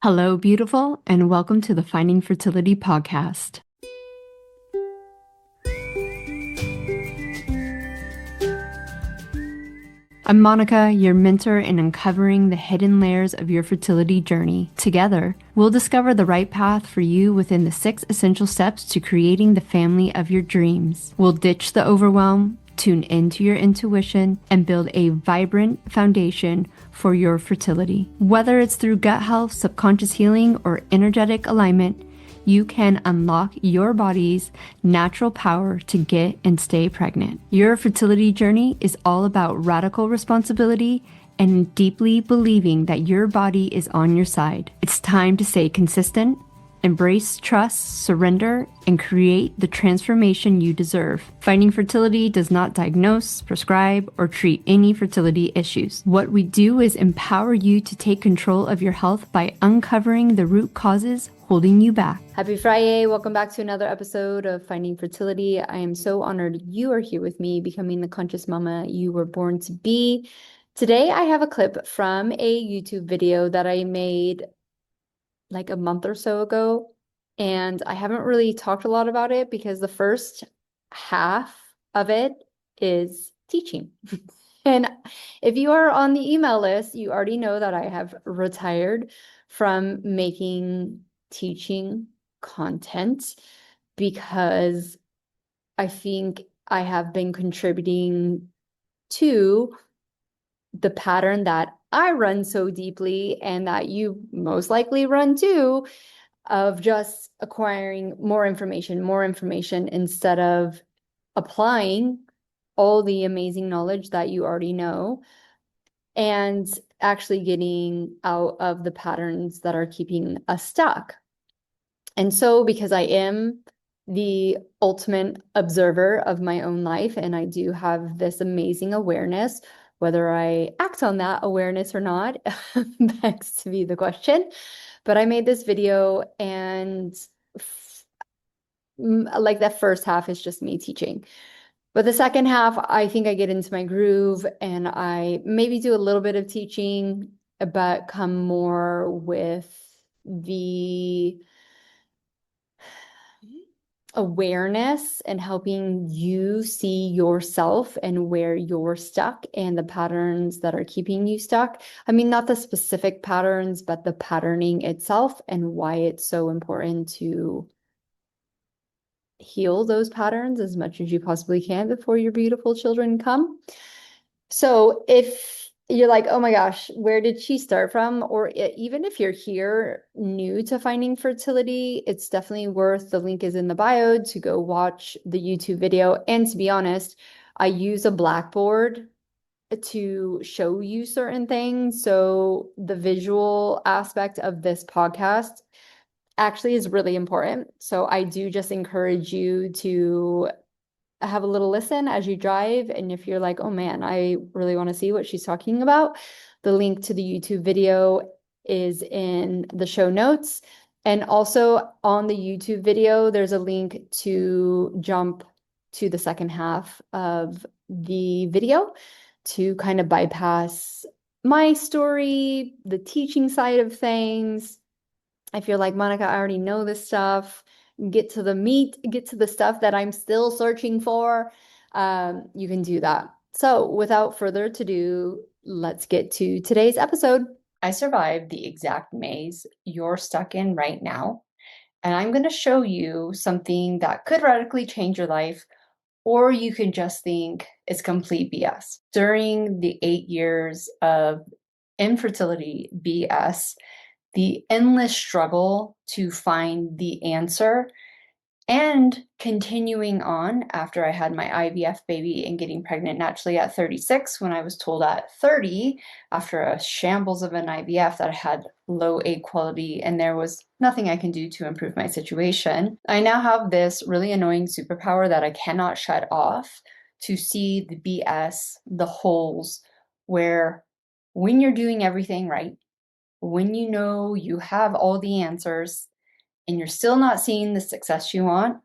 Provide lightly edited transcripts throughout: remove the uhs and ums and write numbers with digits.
Hello, beautiful, and welcome to the Finding Fertility podcast. I'm Monica, your mentor in uncovering the hidden layers of your fertility journey. Together, we'll discover the right path for you within the 6 essential steps to creating the family of your dreams. We'll ditch the overwhelm, tune into your intuition, and build a vibrant foundation for your fertility. Whether it's through gut health, subconscious healing, or energetic alignment, you can unlock your body's natural power to get and stay pregnant. Your fertility journey is all about radical responsibility and deeply believing that your body is on your side. It's time to stay consistent, embrace trust, surrender, and create the transformation you deserve. Finding Fertility does not diagnose, prescribe, or treat any fertility issues. What we do is empower you to take control of your health by uncovering the root causes holding you back. Happy Friday. Welcome back to another episode of Finding Fertility. I am so honored you are here with me, becoming the conscious mama you were born to be. Today, I have a clip from a YouTube video that I made like a month or so ago, and I haven't really talked a lot about it because the first half of it is teaching. And if you are on the email list, you already know that I have retired from making teaching content because I think I have been contributing to the pattern that I run so deeply and that you most likely run too, of just acquiring more information instead of applying all the amazing knowledge that you already know and actually getting out of the patterns that are keeping us stuck. And so, because I am the ultimate observer of my own life, and I do have this amazing awareness, whether I act on that awareness or not, begs to be the question. But I made this video, and like that first half is just me teaching. But the second half, I think I get into my groove and I maybe do a little bit of teaching, but come more with the awareness and helping you see yourself and where you're stuck and the patterns that are keeping you stuck. I mean, not the specific patterns, but the patterning itself and why it's so important to heal those patterns as much as you possibly can before your beautiful children come. So if you're like, oh my gosh, where did she start from? Or even if you're here new to Finding Fertility, it's definitely worth, the link is in the bio, to go watch the YouTube video. And to be honest, I use a blackboard to show you certain things. So the visual aspect of this podcast actually is really important. So I do just encourage you to have a little listen as you drive. And if you're like, oh man, I really want to see what she's talking about, the link to the YouTube video is in the show notes. And also on the YouTube video, there's a link to jump to the second half of the video to kind of bypass my story, the teaching side of things. I feel like, Monica, I already know this stuff. Get to the meat, get to the stuff that I'm still searching for. You can do that. So without further ado, let's get to today's episode. I survived the exact maze you're stuck in right now, and I'm going to show you something that could radically change your life, or you could just think it's complete BS. During the 8 years of infertility BS, the endless struggle to find the answer, and continuing on after I had my IVF baby and getting pregnant naturally at 36, when I was told at 30, after a shambles of an IVF, that I had low egg quality and there was nothing I can do to improve my situation. I now have this really annoying superpower that I cannot shut off, to see the BS, the holes, where when you're doing everything right, when you know you have all the answers and you're still not seeing the success you want,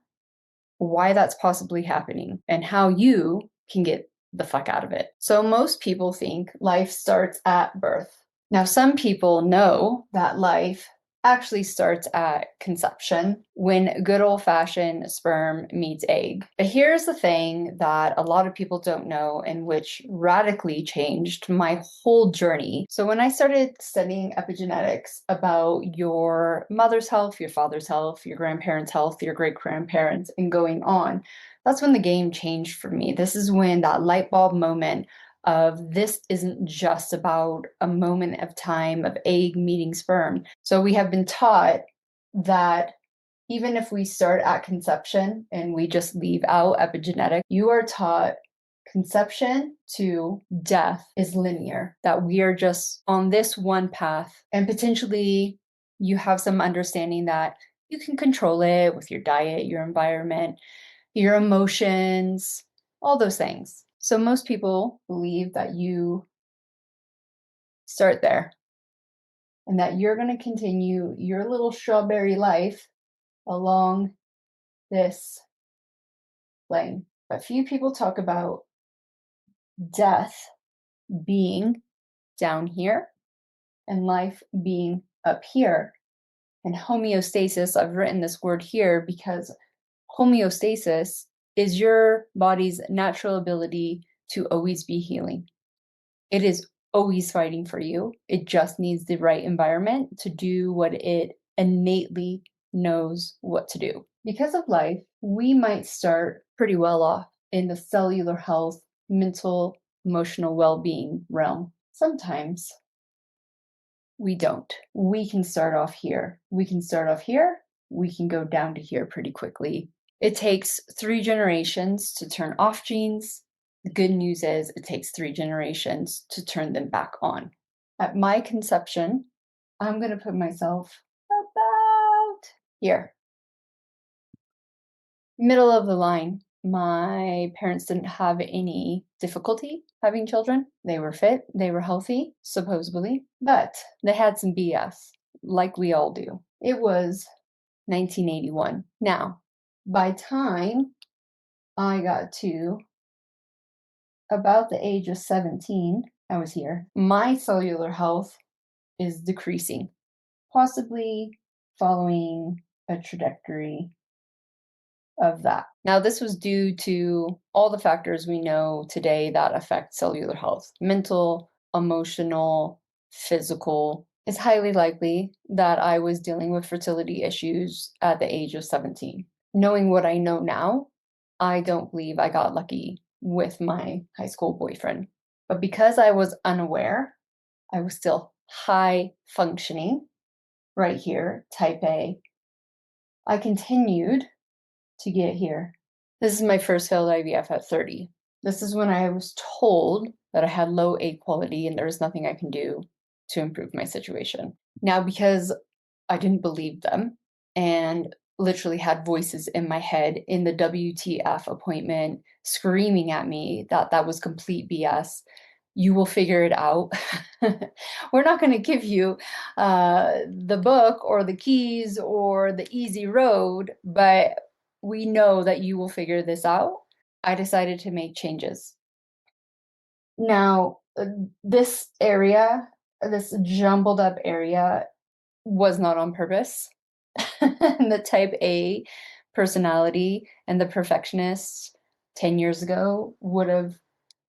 why that's possibly happening and how you can get the fuck out of it. So most people think life starts at birth. Now, some people know that life actually starts at conception when good old-fashioned sperm meets egg. But here's the thing that a lot of people don't know and which radically changed my whole journey. So when I started studying epigenetics about your mother's health, your father's health, your grandparents' health, your great-grandparents, and going on, that's when the game changed for me. This is when that light bulb moment of this isn't just about a moment of time of egg meeting sperm. So we have been taught that even if we start at conception and we just leave out epigenetic, you are taught conception to death is linear, that we are just on this one path, and potentially you have some understanding that you can control it with your diet, your environment, your emotions, all those things. So most people believe that you start there and that you're going to continue your little strawberry life along this lane. But few people talk about death being down here and life being up here. And homeostasis, I've written this word here because homeostasis is your body's natural ability to always be healing. It is always fighting for you. It just needs the right environment to do what it innately knows what to do. Because of life, we might start pretty well off in the cellular health, mental, emotional well-being realm. Sometimes we don't. We can start off here. We can start off here. We can go down to here pretty quickly. It takes 3 generations to turn off genes. The good news is it takes 3 generations to turn them back on. At my conception, I'm going to put myself about here. Middle of the line. My parents didn't have any difficulty having children. They were fit, they were healthy, supposedly, but they had some BS, like we all do. It was 1981. Now, by time I got to about the age of 17, I was here, my cellular health is decreasing, possibly following a trajectory of that. Now, this was due to all the factors we know today that affect cellular health: mental, emotional, physical. It's highly likely that I was dealing with fertility issues at the age of 17. Knowing what I know now, I don't believe I got lucky with my high school boyfriend. But because I was unaware, I was still high functioning right here, type A. I continued to get here. This is my first failed IVF at 30. This is when I was told that I had low egg quality and there was nothing I can do to improve my situation. Now, because I didn't believe them and literally had voices in my head in the WTF appointment screaming at me that that was complete BS. You will figure it out. We're not going to give you the book or the keys or the easy road, but we know that you will figure this out. I decided to make changes. Now, this area, this jumbled up area, was not on purpose. The type A personality and the perfectionist 10 years ago would have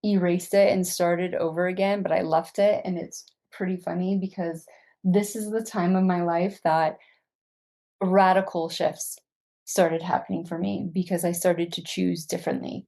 erased it and started over again, but I left it. And it's pretty funny because this is the time of my life that radical shifts started happening for me because I started to choose differently.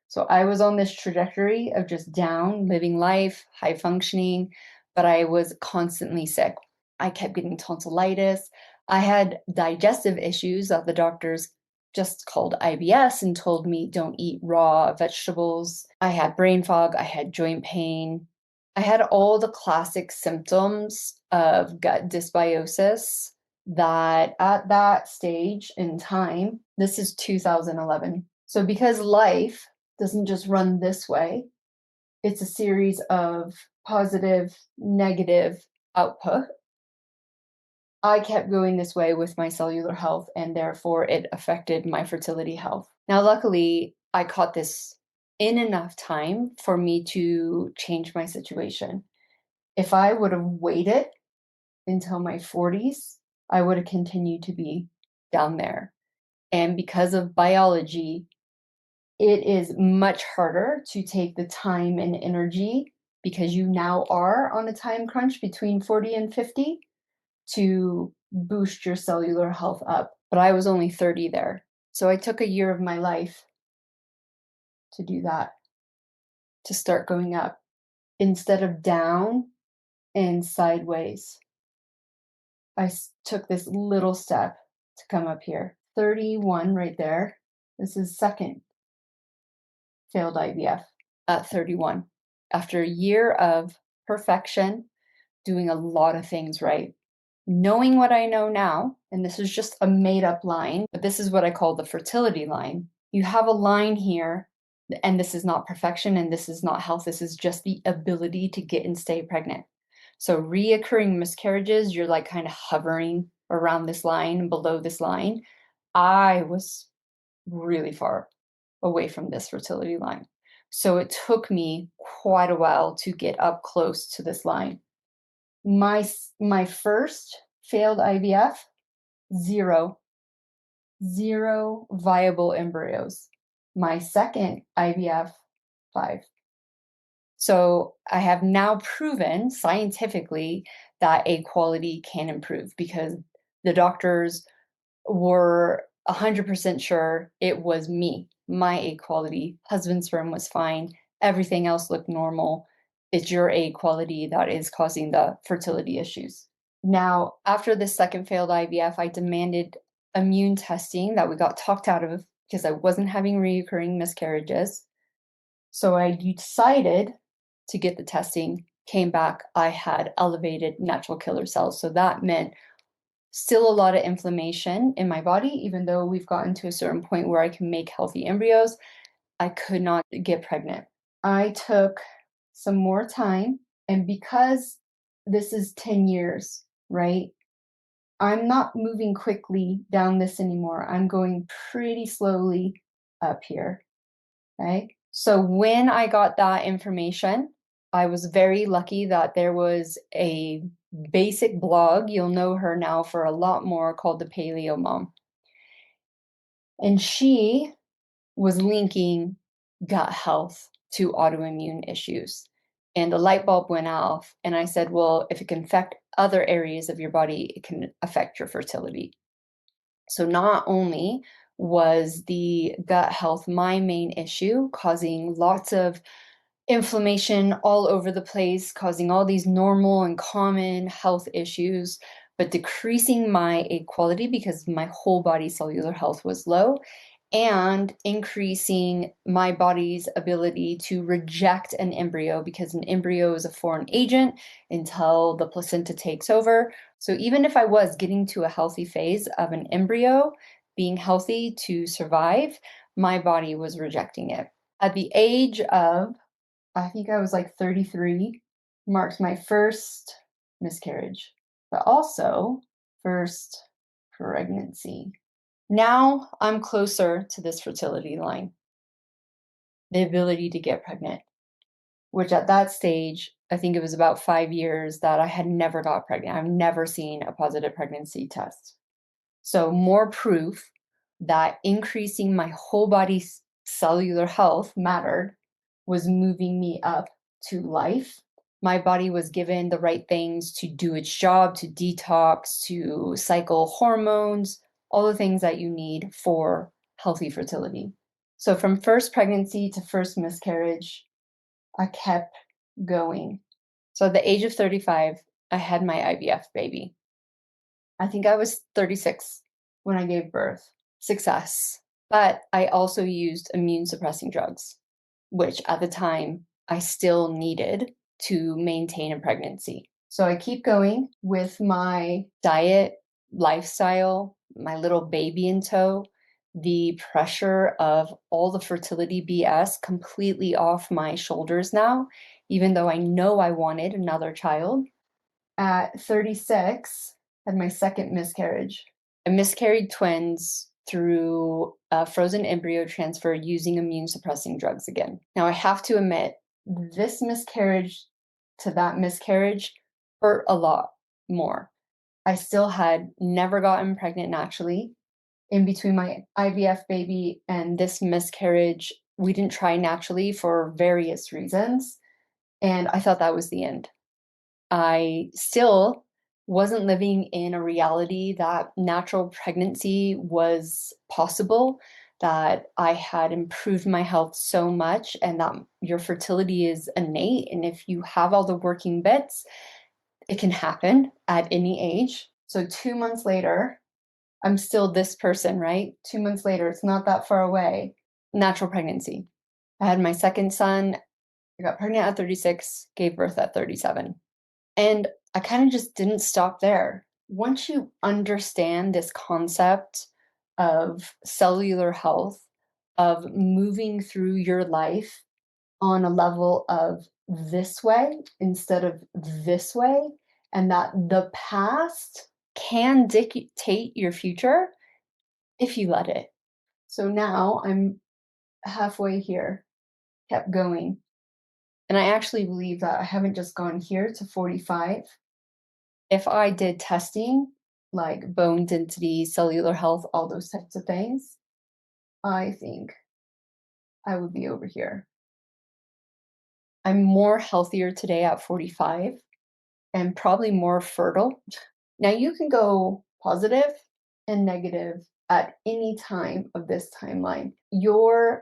So I was on this trajectory of just down, living life, high functioning, but I was constantly sick. I kept getting tonsillitis. I had digestive issues that the doctors just called IBS and told me don't eat raw vegetables. I had brain fog. I had joint pain. I had all the classic symptoms of gut dysbiosis that at that stage in time, this is 2011. So because life doesn't just run this way, it's a series of positive, negative output. I kept going this way with my cellular health, and therefore it affected my fertility health. Now, luckily, I caught this in enough time for me to change my situation. If I would have waited until my 40s, I would have continued to be down there. And because of biology, it is much harder to take the time and energy, because you now are on a time crunch between 40 and 50, to boost your cellular health up. But I was only 30 there. So I took a year of my life to do that, to start going up instead of down and sideways. I took this little step to come up here. 31 right there. This is second failed IVF at 31. After a year of perfection, doing a lot of things right, knowing what I know now, and this is just a made up line, but this is what I call the fertility line. You have a line here, and this is not perfection and this is not health. This is just the ability to get and stay pregnant. So reoccurring miscarriages, you're like kind of hovering around this line, below this line. I was really far away from this fertility line. So it took me quite a while to get up close to this line. My first failed IVF, zero viable embryos. My second IVF, 5. So I have now proven scientifically that egg quality can improve, because the doctors were 100% sure it was me, my egg quality. Husband's sperm was fine. Everything else looked normal. It's your egg quality that is causing the fertility issues. Now, after the second failed IVF, I demanded immune testing that we got talked out of because I wasn't having recurring miscarriages. So I decided to get the testing, came back, I had elevated natural killer cells. So that meant still a lot of inflammation in my body. Even though we've gotten to a certain point where I can make healthy embryos, I could not get pregnant. I took some more time, and because this is 10 years, right? I'm not moving quickly down this anymore. I'm going pretty slowly up here, okay? So when I got that information, I was very lucky that there was a basic blog, you'll know her now for a lot more, called the Paleo Mom. And she was linking gut health to autoimmune issues. And the light bulb went off, and I said, well, if it can affect other areas of your body, it can affect your fertility. So not only was the gut health my main issue, causing lots of inflammation all over the place, causing all these normal and common health issues, but decreasing my egg quality because my whole body cellular health was low, and increasing my body's ability to reject an embryo, because an embryo is a foreign agent until the placenta takes over. So even if I was getting to a healthy phase of an embryo being healthy to survive, my body was rejecting it. At the age of, I think I was like 33, marked my first miscarriage, but also first pregnancy. Now I'm closer to this fertility line, the ability to get pregnant, which at that stage, I think it was about 5 years that I had never got pregnant. I've never seen a positive pregnancy test. So more proof that increasing my whole body's cellular health mattered, was moving me up to life. My body was given the right things to do its job, to detox, to cycle hormones, all the things that you need for healthy fertility. So from first pregnancy to first miscarriage, I kept going. So at the age of 35, I had my IVF baby. I think I was 36 when I gave birth. Success. But I also used immune suppressing drugs, which at the time I still needed to maintain a pregnancy. So I keep going with my diet, lifestyle, my little baby in tow, the pressure of all the fertility BS completely off my shoulders now, even though I know I wanted another child. At 36, had my second miscarriage. I miscarried twins through a frozen embryo transfer using immune suppressing drugs again. Now, I have to admit, this miscarriage to that miscarriage hurt a lot more. I still had never gotten pregnant naturally. In between my IVF baby and this miscarriage, we didn't try naturally for various reasons. And I thought that was the end. I still wasn't living in a reality that natural pregnancy was possible, that I had improved my health so much, and that your fertility is innate. And if you have all the working bits, it can happen at any age. So 2 months later, I'm still this person, right? 2 months later, it's not that far away. Natural pregnancy. I had my second son. I got pregnant at 36, gave birth at 37. And I kind of just didn't stop there. Once you understand this concept of cellular health, of moving through your life on a level of this way instead of this way, and that the past can dictate your future if you let it. So now I'm halfway here, kept going. And I actually believe that I haven't just gone here to 45. If I did testing, like bone density, cellular health, all those types of things, I think I would be over here. I'm more healthier today at 45 and probably more fertile. Now you can go positive and negative at any time of this timeline.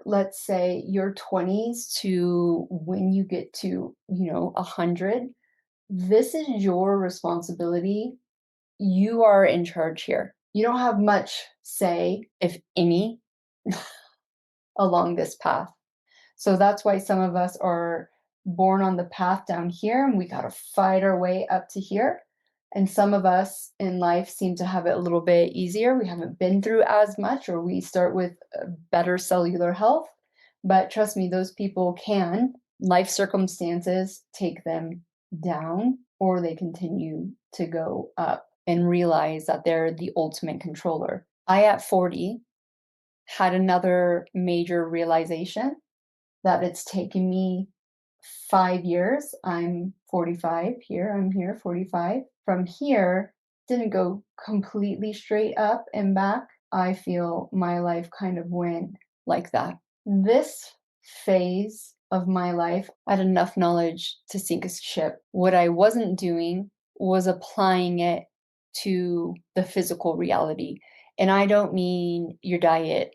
Let's say your 20s to when you get to, 100, this is your responsibility. You are in charge here. You don't have much say, if any, along this path. So that's why some of us are born on the path down here and we got to fight our way up to here. And some of us in life seem to have it a little bit easier. We haven't been through as much, or we start with better cellular health. But trust me, those people can. Life circumstances take them down, or they continue to go up and realize that they're the ultimate controller. I, at 40, had another major realization that it's taken me 5 years. I'm 45 here. I'm here, 45. From here, didn't go completely straight up and back. I feel my life kind of went like that. This phase of my life, I had enough knowledge to sink a ship. What I wasn't doing was applying it to the physical reality. And I don't mean your diet.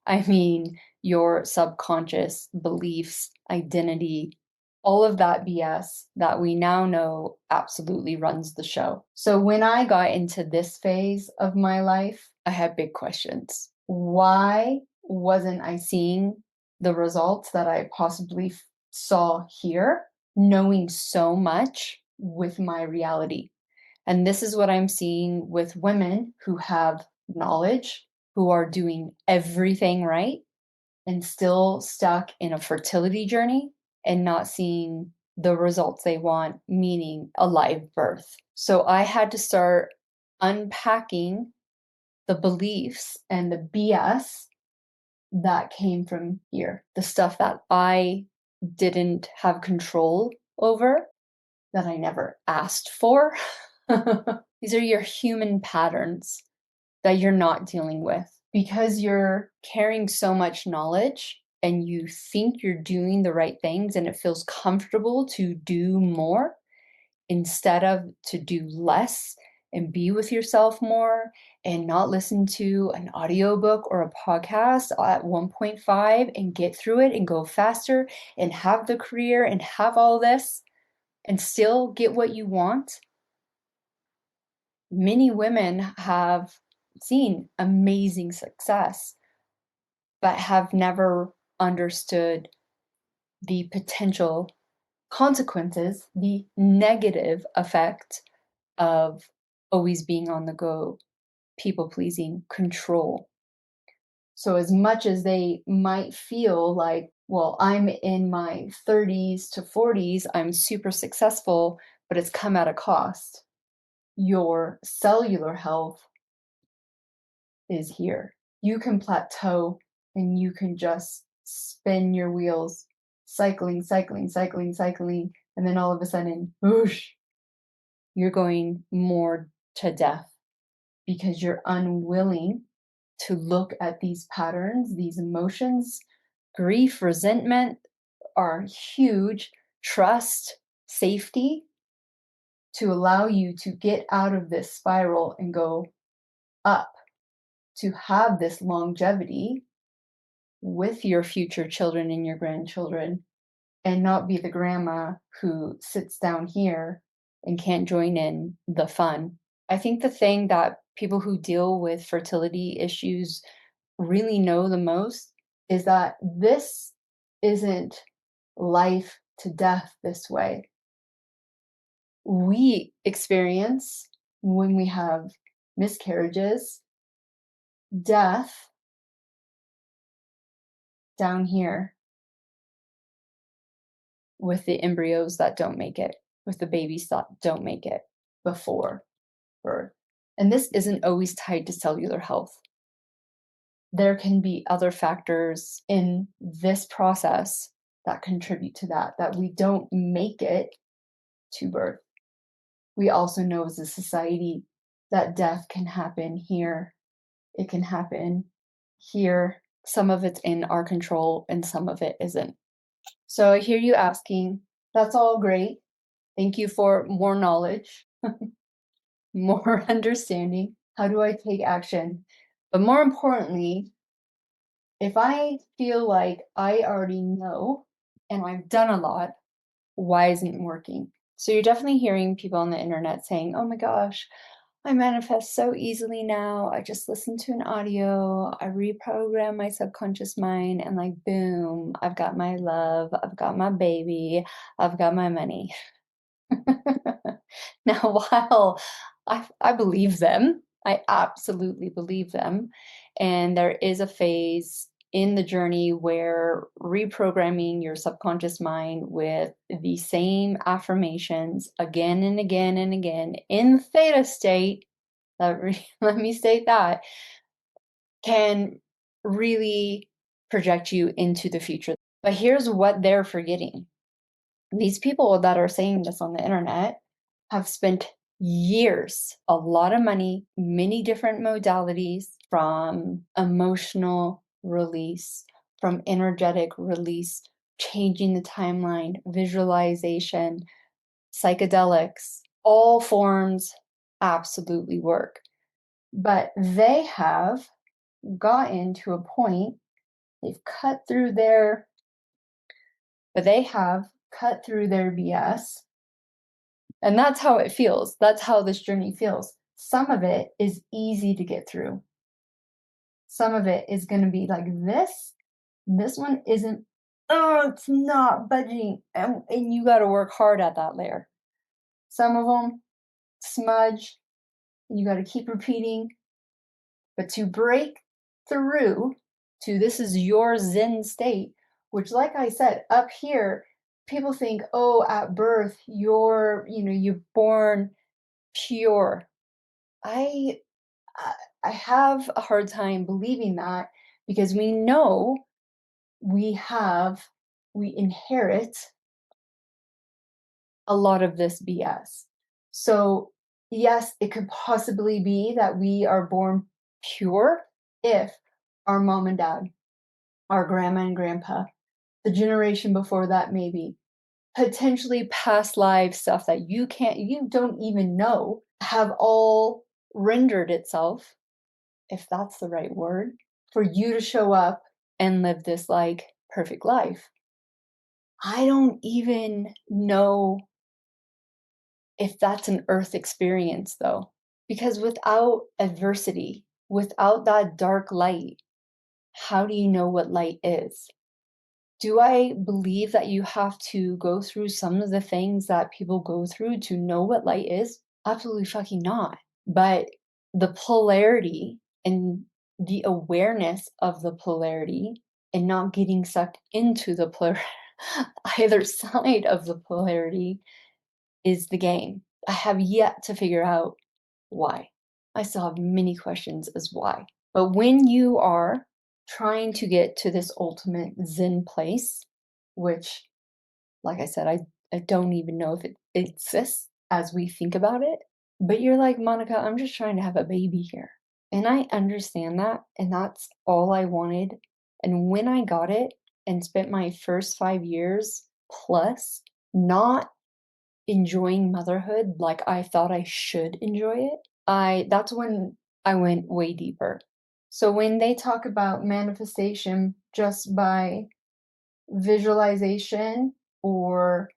I mean your subconscious beliefs, identity, all of that BS that we now know absolutely runs the show. So when I got into this phase of my life, I had big questions. Why wasn't I seeing the results that I possibly saw here, knowing so much with my reality? And this is what I'm seeing with women who have knowledge, who are doing everything right, and still stuck in a fertility journey and not seeing the results they want, meaning a live birth. So I had to start unpacking the beliefs and the BS that came from here, the stuff that I didn't have control over, that I never asked for. These are your human patterns that you're not dealing with because you're carrying so much knowledge and you think you're doing the right things and it feels comfortable to do more instead of to do less and be with yourself more and not listen to an audiobook or a podcast at 1.5 and get through it and go faster and have the career and have all this and still get what you want. Many women have seen amazing success, but have never understood the potential consequences, the negative effect of always being on the go, people pleasing, control. So as much as they might feel like, well, I'm in my 30s to 40s, I'm super successful, but it's come at a cost. Your cellular health is here. You can plateau and you can just spin your wheels, cycling, cycling, cycling, cycling, and then all of a sudden, whoosh, you're going more to death because you're unwilling to look at these patterns, these emotions. Grief, resentment are huge. Trust, safety, to allow you to get out of this spiral and go up, to have this longevity with your future children and your grandchildren, and not be the grandma who sits down here and can't join in the fun. I think the thing that people who deal with fertility issues really know the most is that this isn't life to death this way. We experience, when we have miscarriages, death down here with the embryos that don't make it, with the babies that don't make it before birth. And this isn't always tied to cellular health. There can be other factors in this process that contribute to that, that we don't make it to birth. We also know as a society that death can happen here. It can happen here. Some of it's in our control and some of it isn't. So I hear you asking, that's all great. Thank you for more knowledge, more understanding. How do I take action? But more importantly, if I feel like I already know and I've done a lot, why isn't it working? So you're definitely hearing people on the internet saying, oh my gosh, I manifest so easily now. I just listen to an audio, I reprogram my subconscious mind, and like, boom, I've got my love, I've got my baby, I've got my money. Now, while I believe them, I absolutely believe them, and there is a phase in the journey where reprogramming your subconscious mind with the same affirmations again and again and again in theta state, let me state that, can really project you into the future. But here's what they're forgetting. These people that are saying this on the internet have spent years, a lot of money, many different modalities, from emotional release, from energetic release, changing the timeline, visualization, psychedelics, all forms absolutely work. But they have gotten to a point, they've cut through their BS. And that's how it feels. That's how this journey feels. Some of it is easy to get through. Some of it is going to be like this. This one isn't, oh, it's not budging. And you got to work hard at that layer. Some of them smudge, and you got to keep repeating. But to break through to this is your Zen state, which, like I said, up here, people think, oh, at birth, you're born pure. I have a hard time believing that, because we know we inherit a lot of this BS. So yes, it could possibly be that we are born pure if our mom and dad, our grandma and grandpa, the generation before that, maybe potentially past life stuff that you don't even know, have all rendered itself, if that's the right word, for you to show up and live this like perfect life. I don't even know if that's an earth experience though, because without adversity, without that dark light, how do you know what light is? Do I believe that you have to go through some of the things that people go through to know what light is? Absolutely fucking not. But the polarity and the awareness of the polarity and not getting sucked into the either side of the polarity is the game. I have yet to figure out why. I still have many questions as why. But when you are trying to get to this ultimate Zen place, which, like I said, I don't even know if it exists, as we think about it. But you're like, Monica, I'm just trying to have a baby here. And I understand that. And that's all I wanted. And when I got it and spent my first 5 years plus not enjoying motherhood like I thought I should enjoy it, that's when I went way deeper. So when they talk about manifestation just by visualization or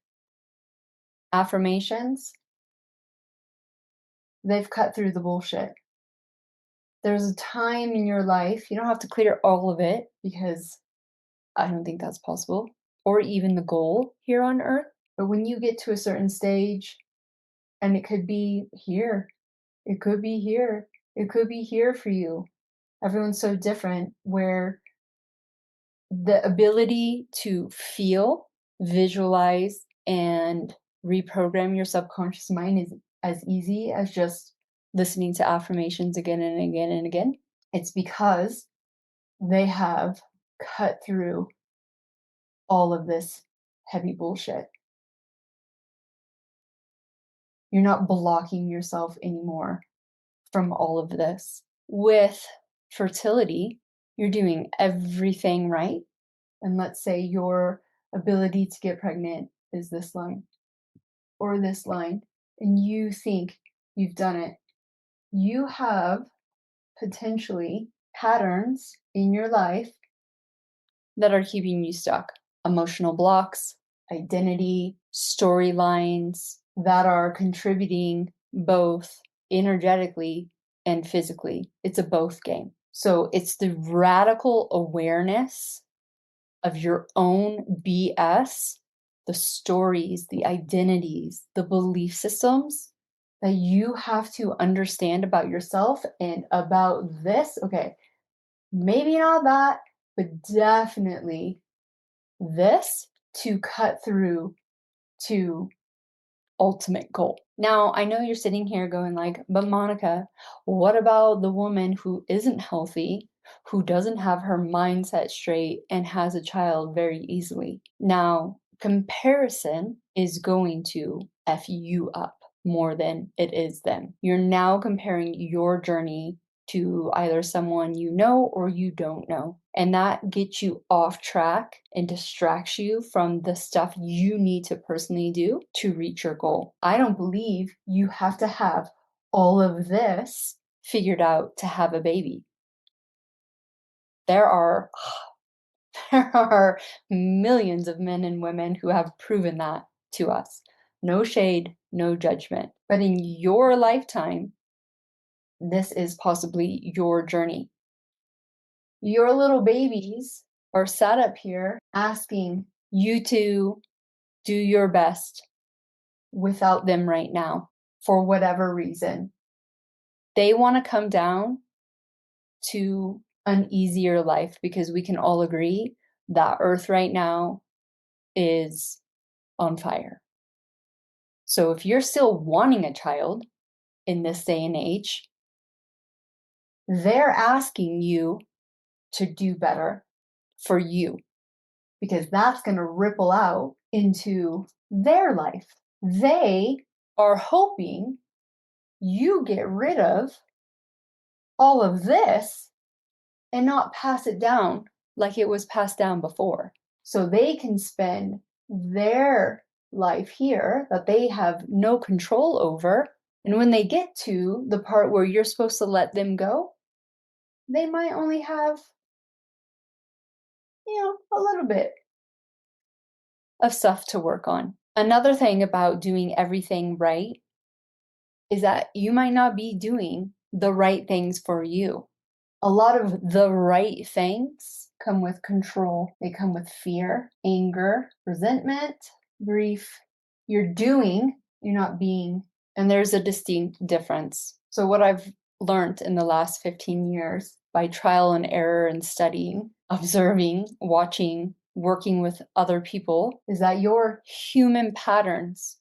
affirmations, they've cut through the bullshit. There's a time in your life, you don't have to clear all of it because I don't think that's possible, or even the goal here on earth. But when you get to a certain stage, and it could be here, it could be here, it could be here for you. Everyone's so different, where the ability to feel, visualize, and reprogram your subconscious mind is as easy as just listening to affirmations again and again and again. It's because they have cut through all of this heavy bullshit. You're not blocking yourself anymore from all of this. With fertility, you're doing everything right. And let's say your ability to get pregnant is this line or this line, and you think you've done it. You have potentially patterns in your life that are keeping you stuck. Emotional blocks, identity, storylines that are contributing both energetically and physically. It's a both game. So it's the radical awareness of your own BS, the stories, the identities, the belief systems that you have to understand about yourself and about this. Okay, maybe not that, but definitely this, to cut through to ultimate goal. Now, I know you're sitting here going like, but Monica, what about the woman who isn't healthy, who doesn't have her mindset straight and has a child very easily? Now, comparison is going to F you up more than it is them. You're now comparing your journey to either someone you know or you don't know. And that gets you off track and distracts you from the stuff you need to personally do to reach your goal. I don't believe you have to have all of this figured out to have a baby. There are millions of men and women who have proven that to us. No shade, no judgment. But in your lifetime, this is possibly your journey. Your little babies are sat up here asking you to do your best without them right now for whatever reason. They want to come down to an easier life because we can all agree that Earth right now is on fire. So if you're still wanting a child in this day and age, they're asking you to do better for you, because that's going to ripple out into their life. They are hoping you get rid of all of this and not pass it down like it was passed down before. So they can spend their life here that they have no control over. And when they get to the part where you're supposed to let them go, they might only have, a little bit of stuff to work on. Another thing about doing everything right is that you might not be doing the right things for you. A lot of the right things come with control. They come with fear, anger, resentment, grief. You're doing, you're not being. And there's a distinct difference. So what I've learned in the last 15 years by trial and error and studying, observing, watching, working with other people, is that your human patterns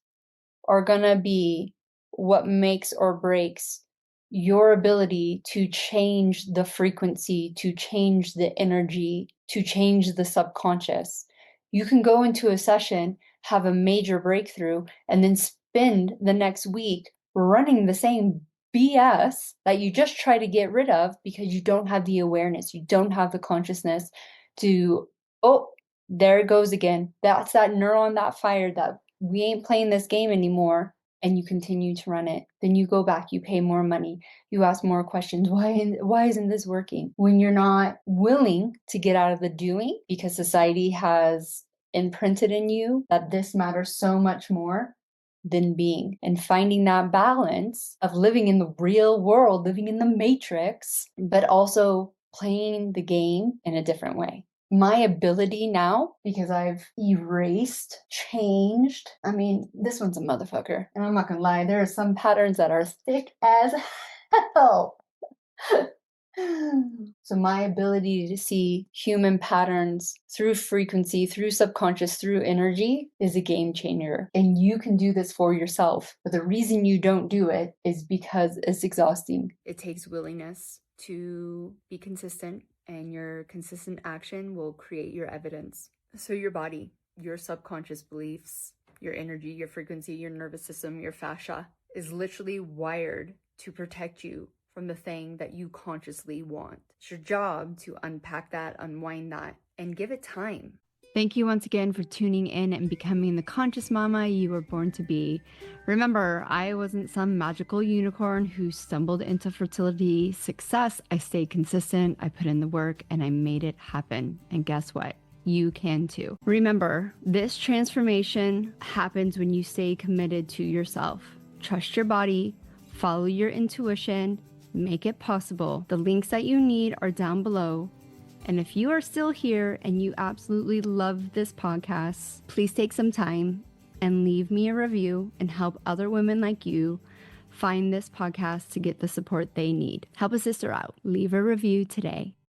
are gonna be what makes or breaks your ability to change the frequency, to change the energy, to change the subconscious. You can go into a session, have a major breakthrough, and then spend the next week running the same BS that you just try to get rid of because you don't have the awareness, you don't have the consciousness to, oh, there it goes again. That's that neuron that fired that we ain't playing this game anymore. And you continue to run it. Then you go back, you pay more money, you ask more questions. Why isn't this working? When you're not willing to get out of the doing because society has imprinted in you that this matters so much more than being, and finding that balance of living in the real world, living in the matrix, but also playing the game in a different way. My ability now, because I've erased, changed, I mean, this one's a motherfucker, and I'm not gonna lie, there are some patterns that are thick as hell. So my ability to see human patterns through frequency, through subconscious, through energy is a game changer. And you can do this for yourself. But the reason you don't do it is because it's exhausting. It takes willingness to be consistent, and your consistent action will create your evidence. So your body, your subconscious beliefs, your energy, your frequency, your nervous system, your fascia is literally wired to protect you from the thing that you consciously want. It's your job to unpack that, unwind that, and give it time. Thank you once again for tuning in and becoming the conscious mama you were born to be. Remember, I wasn't some magical unicorn who stumbled into fertility success. I stayed consistent, I put in the work, and I made it happen. And guess what? You can too. Remember, this transformation happens when you stay committed to yourself. Trust your body, follow your intuition, make it possible. The links that you need are down below. And if you are still here and you absolutely love this podcast, please take some time and leave me a review and help other women like you find this podcast to get the support they need. Help a sister out. Leave a review today.